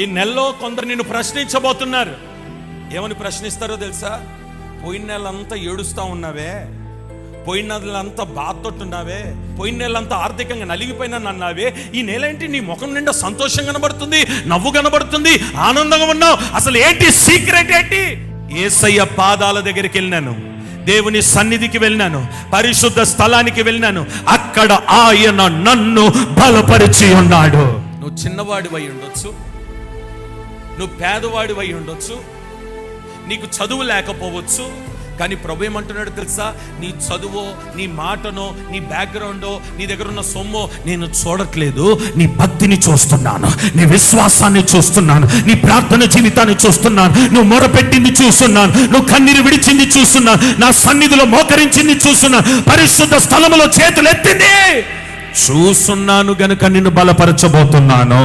ఈ నెలలో కొందరు నిన్ను ప్రశ్నించబోతున్నారు. ఏమని ప్రశ్నిస్తారో తెలుసా? పోయిన నెలంతా ఏడుస్తూ ఉన్నావే, పోయిన నెలంతా బాధతోట్టున్నావే, పోయిన నెలంతా ఆర్థికంగా నలిగిపోయినా అన్నావే, ఈ నెల ఏంటి నీ ముఖం నిండా సంతోషం కనబడుతుంది, నవ్వు కనబడుతుంది, ఆనందంగా ఉన్నావు, అసలు ఏంటి సీక్రెట్ ఏంటి? యేసయ్య పాదాల దగ్గరికి వెళ్ళినాను, దేవుని సన్నిధికి వెళ్ళినాను, పరిశుద్ధ స్థలానికి వెళ్ళినాను. అక్కడ ఆయన నన్ను బలపరిచి ఉన్నాడు. నువ్వు చిన్నవాడివై ఉండొచ్చు, నువ్వు పేదవాడివై ఉండొచ్చు, నీకు చదువు లేకపోవచ్చు, కానీ ప్రభు ఏమంటున్నాడు తెలుసా? నీ చదువో, నీ మాటనో, నీ బ్యాక్గ్రౌండో, నీ దగ్గర ఉన్న సొమ్మో నేను చూడట్లేదు. నీ భక్తిని చూస్తున్నాను, నీ విశ్వాసాన్ని చూస్తున్నాను, నీ ప్రార్థన జీవితాన్ని చూస్తున్నాను, నువ్వు మొరపెట్టింది చూస్తున్నాను, నువ్వు కన్నీరు విడిచింది చూస్తున్నాను, నా సన్నిధిలో మోకరించింది చూస్తున్నాను, పరిశుద్ధ స్థలములో చేతులు ఎత్తింది చూస్తున్నాను, గనుక నిన్ను బలపరచబోతున్నాను.